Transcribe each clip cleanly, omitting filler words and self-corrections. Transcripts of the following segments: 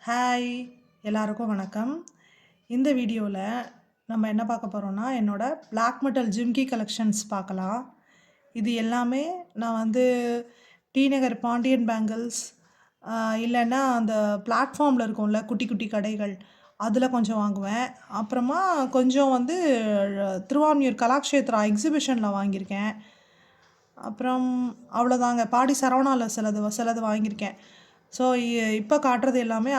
Hi எல்லாருக்கும் வணக்கம். இந்த வீடியோவில் நம்ம என்ன பார்க்க போகிறோம்னா என்னோட பிளாக் மெட்டல் ஜிம்கி கலெக்ஷன்ஸ் பார்க்கலாம். இது எல்லாமே நான் வந்து டி நகர் பாண்டியன் பேங்கிள்ஸ் இல்லைன்னா அந்த பிளாட்ஃபார்மில் இருக்கும்ல குட்டி குட்டி கடைகள் அதில் கொஞ்சம் வாங்குவேன். அப்புறமா கொஞ்சம் வந்து திருவான்மியூர் கலாக்ஷேத்ரா எக்ஸிபிஷனில் வாங்கியிருக்கேன். அப்புறம் அவ்வளோதாங்க. பாடி சரவணாவில் சிலது வாங்கியிருக்கேன். ஸோ இப்போ காட்டுறது எல்லாமே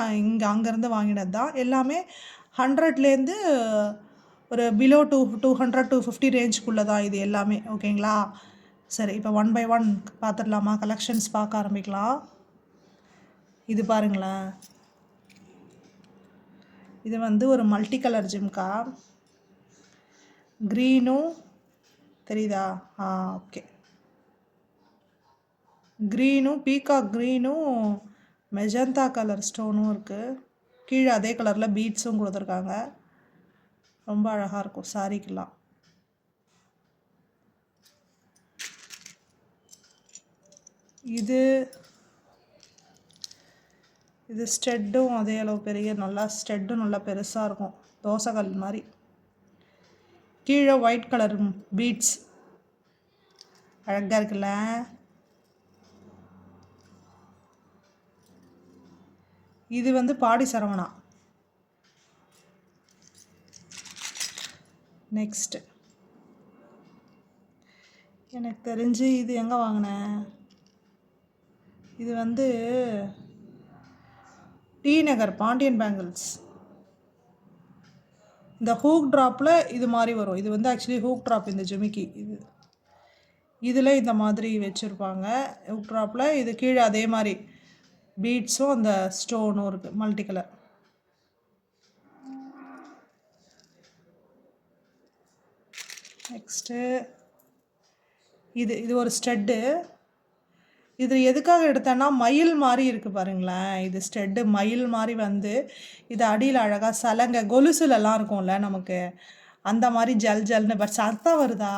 அங்கேருந்து வாங்கினது தான். எல்லாமே 100லேருந்து ஒரு பிலோ 200 to 50 ரேஞ்சுக்குள்ளே தான் இது எல்லாமே. ஓகேங்களா? சரி, இப்போ ஒன் பை ஒன் பார்த்துடலாமா? கலெக்ஷன்ஸ் பார்க்க ஆரம்பிக்கலாம். இது பாருங்களேன். இது வந்து ஒரு மல்டி கலர் ஜிம்கா. க்ரீனும் தெரியுதா? ஓகே. க்ரீனும் பீகாக் க்ரீனும் மெஜந்தா கலர் ஸ்டோனும் இருக்குது. கீழே அதே கலரில் பீட்ஸும் கொடுத்துருக்காங்க. ரொம்ப அழகாக இருக்கும் சாரிக்கெல்லாம். இது ஸ்டெட்டும் அதே அளவு பெரிய ஸ்டெட்டும் நல்லா பெருசாக இருக்கும். தோசைக்கல் மாதிரி. கீழே ஒயிட் கலர் பீட்ஸ் அழகாக இருக்குல்ல. இது வந்து பாடி சரவணா. நெக்ஸ்ட் எனக்கு தெரிஞ்சு இது எங்கே வாங்கினேன், இது வந்து டி நகர் பாண்டியன் பேங்கிள்ஸ். இந்த ஹூக் ட்ராப்பில் இது மாதிரி வரும். இது வந்து ஆக்சுவலி ஹூக் ட்ராப். இந்த ஜிமிக்கி இதில் இந்த மாதிரி வச்சுருப்பாங்க ஹூக் ட்ராப்பில். இது கீழே அதே மாதிரி பீட்ஸும் அந்த ஸ்டோனும் இருக்குது மல்டி கலர். நெக்ஸ்ட்டு இது ஒரு ஸ்டெட்டு. இது எதுக்காக எடுத்தேன்னா மயில் மாதிரி இருக்குது பாருங்களேன். இது ஸ்டெட்டு மயில் மாதிரி வந்து இது அடியில் அழகாக சலங்கை கொலுசுலலாம் இருக்கும்ல நமக்கு, அந்த மாதிரி ஜல் ஜல்னு. பட் சத்தம் வருதா?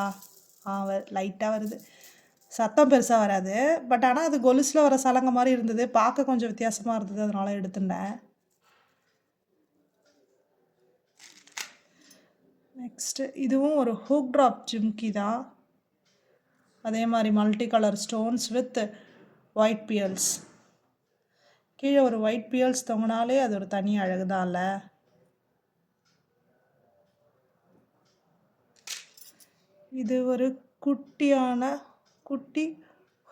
லைட்டாக வருது. சத்தம் பெருசாக வராது. பட் ஆனால் அது கொலுசில் வர சலங்கை மாதிரி இருந்தது. பார்க்க கொஞ்சம் வித்தியாசமாக இருந்தது, அதனால எடுத்துட்டேன். நெக்ஸ்ட்டு இதுவும் ஒரு ஹூக் ட்ராப் ஜிம்கி தான். அதே மாதிரி multi colour stones with white pearls. கீழே ஒரு ஒயிட் பியல்ஸ் தொங்கினாலே அது ஒரு தனி அழகுதான்ல. இது ஒரு குட்டி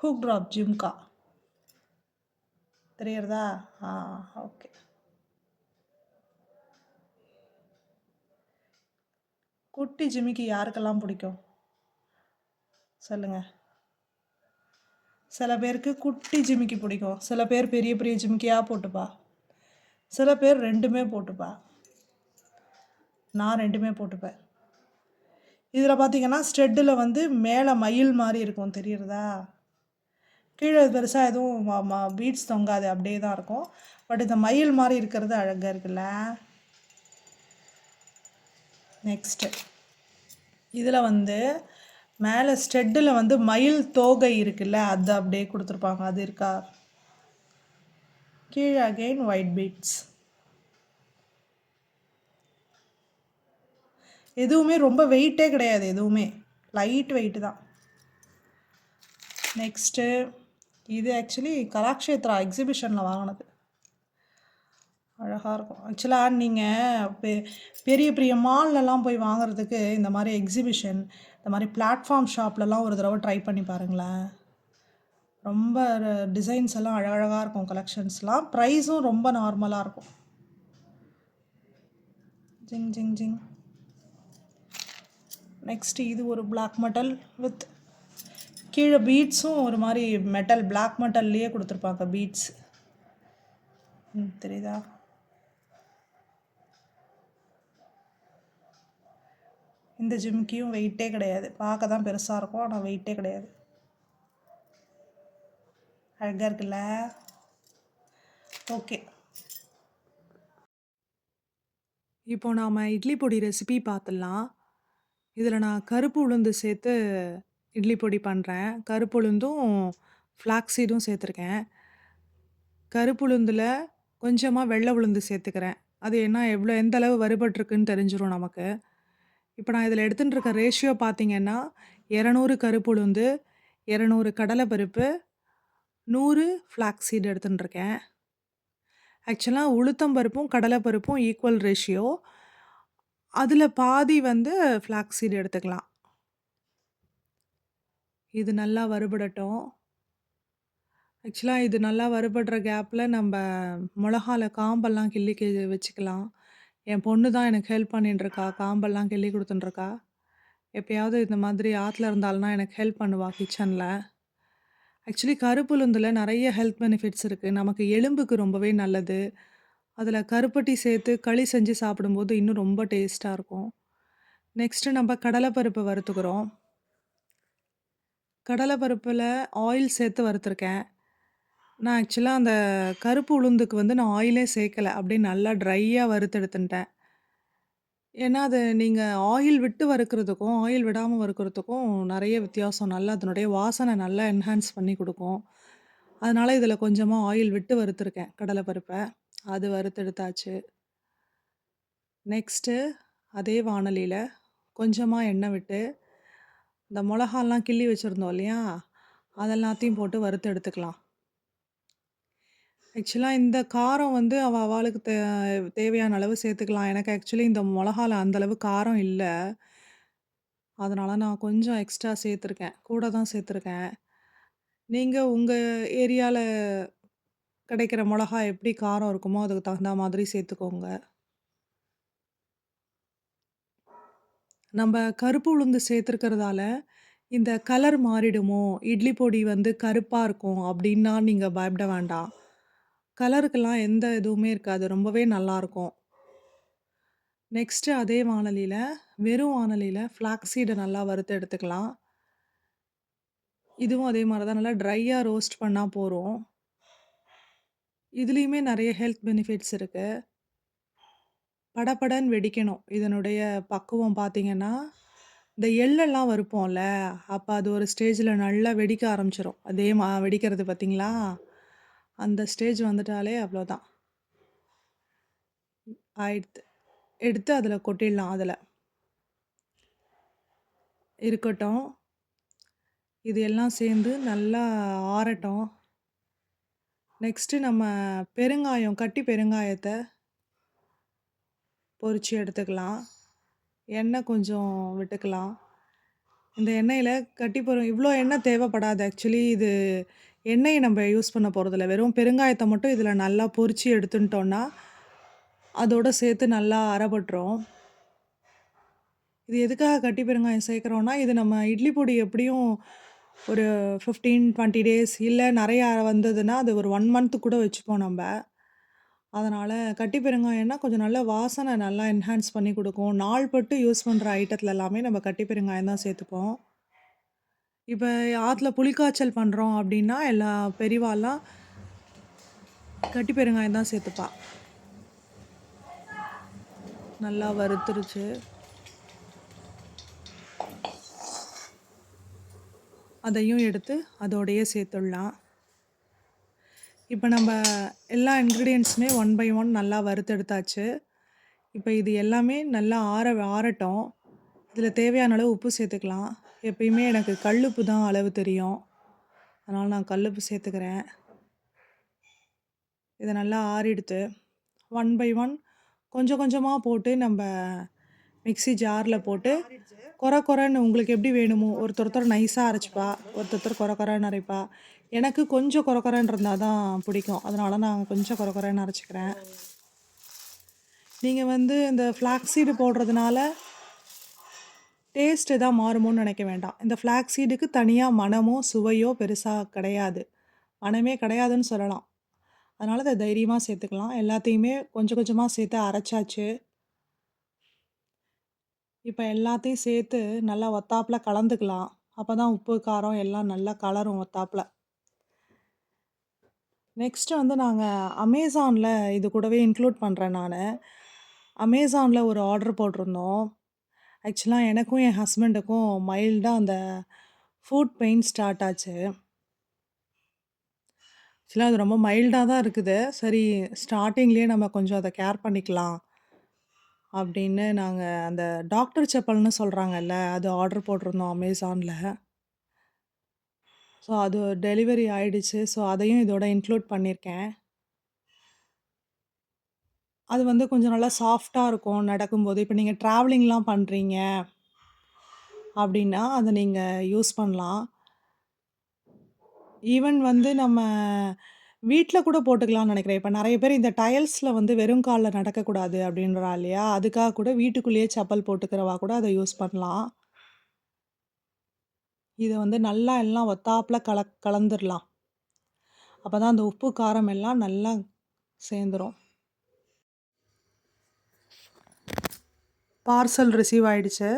ஹூக் ட்ராப் ஜிம்கா. தெரியறதா? ஓகே. குட்டி ஜிமிக்கி யாருக்கெல்லாம் பிடிக்கும் சொல்லுங்கள். சில பேருக்கு குட்டி ஜிமிக்கி பிடிக்கும். சில பேர் பெரிய பெரிய ஜிமிக்கியாக போட்டுப்பா. சில பேர் ரெண்டுமே போட்டுப்பா. நான் ரெண்டுமே போட்டுப்பேன். இதில் பார்த்தீங்கன்னா ஸ்டெட்டில் வந்து மேலே மயில் மாதிரி இருக்கும், தெரியறதா? கீழே பெருசாக எதுவும் பீட்ஸ் தொங்காது, அப்படியே தான் இருக்கும். பட் இந்த மயில் மாதிரி இருக்கிறது அழகாக இருக்குல்ல. நெக்ஸ்ட்டு இதில் வந்து மேலே ஸ்டெட்டில் வந்து மயில் தோகை இருக்குல்ல, அது அப்படியே கொடுத்துருப்பாங்க. அது இருக்கா? கீழே அகெயின் ஒயிட் பீட்ஸ். எதுவுமே ரொம்ப வெயிட்டே கிடையாது, எதுவுமே லைட் வெயிட்டு தான். நெக்ஸ்ட்டு இது ஆக்சுவலி கலாக்ஷேத்ரா எக்ஸிபிஷனில் வாங்கினது. அழகாக இருக்கும். ஆக்சுவலாக நீங்கள் பெரிய பெரிய மால்லலாம் போய் வாங்குறதுக்கு இந்த மாதிரி எக்ஸிபிஷன், இந்த மாதிரி பிளாட்ஃபார்ம் ஷாப்லலாம் ஒரு தடவை ட்ரை பண்ணி பாருங்களேன். ரொம்ப டிசைன்ஸ் எல்லாம் அழகழகாக இருக்கும். கலெக்ஷன்ஸ்லாம் ப்ரைஸும் ரொம்ப நார்மலாக இருக்கும். ஜிங் ஜிங் ஜிங். நெக்ஸ்ட்டு இது ஒரு பிளாக் மெட்டல் வித் கீழே பீட்ஸும் ஒரு மாதிரி மெட்டல் பிளாக் மெட்டல்லையே கொடுத்துருப்பாங்க பீட்ஸ். தெரியுதா? இந்த ஜிம்கியும் வெயிட்டே கிடையாது. பார்க்க தான் பெருசாக இருக்கும், ஆனால் வெயிட்டே கிடையாது. அழகாக இருக்குல்ல. ஓகே, இப்போ நாம் இட்லி பொடி ரெசிபி பார்த்துடலாம். இதில் நான் கருப்பு உளுந்து சேர்த்து இட்லி பொடி பண்ணுறேன். கருப்பு உளுந்தும் ஃப்ளாக்ஸ் சீடும் சேர்த்துருக்கேன். கருப்பு உளுந்தில் கொஞ்சமா வெள்ள உளுந்து சேர்த்துக்கிறேன். அது ஏன்னா எந்த அளவு வறுபட்டுருக்குன்னு தெரிஞ்சிரும் நமக்கு. இப்ப நான் இதில எடுத்துட்டு இருக்க ரேஷியோ பார்த்தீங்கன்னா, 200 கருப்பு உளுந்து, 200 கடலை பருப்பு, 100 ஃப்ளாக்ஸ் சீட் எடுத்துட்டு இருக்கேன். ஆக்சுவலா உளுத்தம் பருப்பும், கடலை பருப்பும் ஈக்குவல் ரேஷியோ. அதில பாதி வந்து ஃப்ளாக்ஸ் சீட் எடுத்துக்கலாம். இது நல்லா வறுபடட்டும். ஆக்சுவலா இது நல்லா வறுபடுற கேப்ல நம்ப மொளகால காம்பெல்லாம் கிள்ளி வச்சுக்கலாம். என் பொண்ணு தான் எனக்கு ஹெல்ப் பண்ணிட்டு இருக்கா. காம்பெல்லாம் கிள்ளி குடுத்துட்டு இருக்கா. எப்பயாவது இந்த மாதிரி ஆத்துல இருந்தாள்னா எனக்கு ஹெல்ப் பண்ணுவா கிச்சன்ல. ஆக்சுவலி கருப்புளுந்துல நெறைய ஹெல்த் பெனிஃபிட்ஸ் இருக்கு. நமக்கு எலும்புக்கு ரொம்பவே நல்லது. அதுல கருப்பட்டி சேர்த்து களி செஞ்சு சாப்பிடும்போது இன்னும் ரொம்ப டேஸ்ட்டா இருக்கும். நெக்ஸ்ட்டு நம்ப கடலை பருப்பு வறுத்துக்கிறோம். கடலை பருப்புல ஆயில் சேர்த்து வறுத்துருக்கேன். நான் ஆக்சுவலா அந்த கருப்பு உளுந்துக்கு வந்து நான் ஆயிலே சேர்க்கல. அப்படியே நல்லா ட்ரையா வறுத்து எடுத்துன்ட்டேன். ஏன்னா, அது நீங்க ஆயில் விட்டு வறுக்கிறதுக்கும், ஆயில் விடாம வறுக்கிறதுக்கும் நெறைய வித்தியாசம். நல்லா அதனுடைய வாசனை நல்லா என்ஹான்ஸ் பண்ணி குடுக்கும். அதனால இதில கொஞ்சமா ஆயில் விட்டு வறுத்துருக்கேன் கடலை பருப்ப. அது வறுத்தெடுத்தாச்சு. நெக்ஸ்ட்டு அதே வாணலியில கொஞ்சமா எண்ணெய் விட்டு, இந்த மொளகாலாம் கிள்ளி வச்சிருந்தோம் இல்லையா? அதெல்லாத்தையும் போட்டு வறுத்து எடுத்துக்கலாம். ஆக்சுவலா இந்த காரம் வந்து அவாளுக்கு தேவையான அளவு சேர்த்துக்கலாம். எனக்கு ஆக்சுவலி இந்த மொளகால அந்த அளவு காரம் இல்ல. அதனால நான் கொஞ்சம் எக்ஸ்ட்ரா சேர்த்துருக்கேன். கூட தான் சேர்த்துருக்கேன். நீங்க உங்க ஏரியால கிடைக்கிற மொளகா எப்படி காரம் இருக்குமோ, அதுக்கு தகுந்தா மாதிரி சேர்த்துக்கோங்க. நம்ப கருப்பு உளுந்து சேர்த்துருக்கிறதால, இந்த கலர் மாறிடுமோ, இட்லி பொடி வந்து கருப்பா இருக்கும் அப்டின்னா நீங்க பயப்பட வேண்டாம். கலருக்கெல்லாம் எந்த இதுவுமே இருக்காது. ரொம்பவே நல்லாருக்கும். நெக்ஸ்ட்டு அதே வாணலியில, வெறும் வாணலியில ஃப்ளாக்ஸ் சீட நல்லா வறுத்து எடுத்துக்கலாம். இதுவும் அதே மாரி தான் நல்லா ட்ரையா ரோஸ்ட் பண்ணா போரும். இதுலயுமே நெறைய ஹெல்த் பெனிஃபிட்ஸ் இருக்கு. படபடன்னு வெடிக்கணும். இதனுடைய பக்குவம் பார்த்தீங்கன்னா, இந்த எள்ளெல்லாம் வறுப்போம்ல, அப்ப அது ஒரு ஸ்டேஜ்ல நல்லா வெடிக்க ஆரம்பிச்சுரும். அதே வெடிக்கிறது பார்த்தீங்களா? அந்த ஸ்டேஜ் வந்துட்டாலே அவ்வளோதான். ஆயிடுத்து. எடுத்து அதில கொட்டிடலாம் அதுல. இருக்கட்டும். இது எல்லாம் சேர்ந்து நல்லா ஆறட்டும். நெக்ஸ்ட்டு நம்ம பெருங்காயம், கட்டி பெருங்காயத்த பொரிச்சு எடுத்துக்கலாம். எண்ணெய் கொஞ்சம் விட்டுக்கலாம். இந்த எண்ணெயில இவ்ளோ எண்ணெய் தேவைப்படாது. ஆக்சுவலி இது எண்ணெய நம்ம யூஸ் பண்ண போறதில்ல. வெறும் பெருங்காயத்த மட்டும் இதில நல்லா பொரிச்சு எடுத்துன்ட்டோம்னா, அதோட சேர்த்து நல்லா அறப்பட்டுரும். இது எதுக்காக கட்டி பெருங்காயம் சேர்க்குறோம்னா, இது நம்ம இட்லி பொடி எப்படியும் ஒரு 15, 20 டேஸ் இல்ல நெறையா வந்ததுன்னா, அது ஒரு 1 மந்த் கூட வச்சுப்போம் நம்ப. அதனால கட்டி பெருங்காயம்னா கொஞ்சம் நல்லா வாசனை நல்லா என்ஹான்ஸ் பண்ணி குடுக்கும். நாள் பட்டு யூஸ் பண்ற ஐட்டத்துல எல்லாமே நம்ம கட்டி பெருங்காயம் தான் சேர்த்துப்போம். இப்ப ஆத்துல புளிக்காய்ச்சல் பண்றோம் அப்டின்னா, எல்லா பெரியவாலாம் கட்டி பெருங்காயம் தான் சேர்த்துப்பா. நல்லா வறுத்துருச்சு. அதையும் எடுத்து அதோடயே சேர்த்துடலாம். இப்ப நம்ப எல்லா இன்கிரீடியன்ட்ஸுமே ஒன் பை ஒன் நல்லா வறுத்தெடுத்தாச்சு. இப்ப இது எல்லாமே நல்லா ஆறட்டும். இதில தேவையான அளவு உப்பு சேர்த்துக்கலாம். எப்பயுமே எனக்கு கல்லுப்பு தான் அளவு தெரியும். அதனால நான் கல்லுப்பு சேர்த்துக்கிறேன். இத நல்லா ஆறிடுத்து. ஒன் பை ஒன் கொஞ்சம் கொஞ்சமா போட்டு நம்ப மிக்ஸி ஜார்ல போட்டு கொரன்னு உங்களுக்கு எப்படி வேணுமோ, ஒருத்தர் நைஸா அரைச்சுப்பா, ஒருத்தர் கொரன்னு அரைப்பா. எனக்கு கொஞ்சம் கொரன்னு இருந்தா தான் பிடிக்கும். அதனால நான் கொஞ்சம் கொரன்னு அரைச்சுக்கிறேன். நீங்க வந்து இந்த ஃப்ளாக்ஸ் சீடு போடுறதுனால டேஸ்ட் எதா மாறுமோன்னு நெனைக்க வேண்டாம். இந்த ஃப்ளாக்ஸ் சீடுக்கு தனியா மணமோ, சுவையோ பெருசா கிடையாது. மணமே கிடையாதுன்னு சொல்லலாம். அதனால அத தைரியமா சேர்த்துக்கலாம். எல்லாத்தையுமே கொஞ்சம் கொஞ்சமா சேர்த்து அரைச்சாச்சு. இப்ப எல்லாத்தையும் சேர்த்து நல்லா ஒத்தாப்புல கலந்துக்கலாம். அப்பதான் உப்பு, காரம் எல்லாம் நல்லா கலரும் ஒத்தாப்புல. நெக்ஸ்ட்டு வந்து நாங்க அமேசான்ல இது கூடவே இன்க்ளூட் பண்றேன் நானு. அமேசான்ல ஒரு ஆர்டர் போட்டிருந்தோம். ஆக்சுவலா எனக்கும் என் ஹஸ்பண்டுக்கும் மைல்டா அந்த ஃபுட் பெயின் ஸ்டார்ட் ஆச்சு. ஆக்சுவலா அது ரொம்ப மைல்டா தான் இருக்குது. சரி ஸ்டார்ட்டிங்லயே நம்ம கொஞ்சம் அத கேர் பண்ணிக்கலாம் அப்படின்னு நாங்க அந்த டாக்டர் செப்பல்ன்னு சொல்றாங்கல்ல, அது ஆர்டர் போட்டிருந்தோம் Amazonல. ஸோ அது டெலிவரி ஆயிடுச்சு. ஸோ அதையும் இதோட இன்க்ளூட் பண்ணியிருக்கேன். அது வந்து கொஞ்சம் நல்லா சாஃப்ட்டா இருக்கும் நடக்கும்போது. இப்ப நீங்க ட்ராவலிங்லாம் பண்றீங்க அப்படின்னா, அத நீங்க யூஸ் பண்ணலாம். ஈவன் வந்து நம்ம வீட்ல கூட போட்டுக்கலாம்னு நெனைக்கிறேன். இப்ப நெறைய பேர் இந்த டைல்ஸ்ல வந்து வெறும் கால்ல நடக்கக்கூடாது அப்படின்றா இல்லையா? அதுக்காக கூட வீட்டுக்குள்ளேயே செப்பல் போட்டுக்கிறவா கூட அத யூஸ் பண்ணலாம். இத வந்து நல்லா எல்லாம் ஒத்தாப்ல கலந்துரலாம். அப்பதான் அந்த உப்பு, காரம் எல்லாம் நல்லா சேர்ந்துரும். பார்சல் ரிசீவ் ஆயிடுச்சு.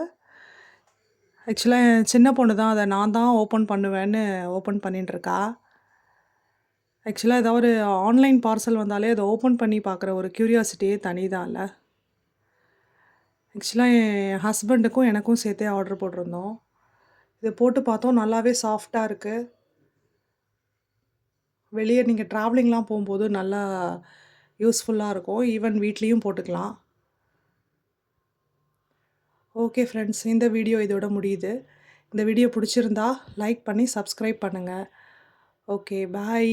ஆக்சுவலா என் சின்ன பொண்ணு தான் அத நான் தான் ஓப்பன் பண்ணுவேன்னு ஓப்பன் பண்ணிட்டுருக்கா. ஆக்சுவலா ஏதாவது ஒரு ஆன்லைன் பார்சல் வந்தாலே அத ஓப்பன் பண்ணி பார்க்குற ஒரு கியூரியாசிட்டியே தனிதான்ல. ஆக்சுவலா என் ஹஸ்பண்டுக்கும் எனக்கும் சேர்த்தே ஆர்டர் போட்டிருந்தோம். இத போட்டு பார்த்தோம் நல்லாவே சாஃப்ட்டா இருக்கு. வெளிய நீங்க ட்ராவலிங்லாம் போம்போது நல்லா யூஸ்ஃபுல்லா இருக்கும். ஈவன் வீட்லயும் போட்டுக்கலாம். ஓகே ஃப்ரெண்ட்ஸ், இந்த வீடியோ இதோட முடியுது. இந்த வீடியோ புடிச்சிருந்தா லைக் பண்ணி சப்ஸ்கிரைப் பண்ணுங்க. ஓகே, பாய்.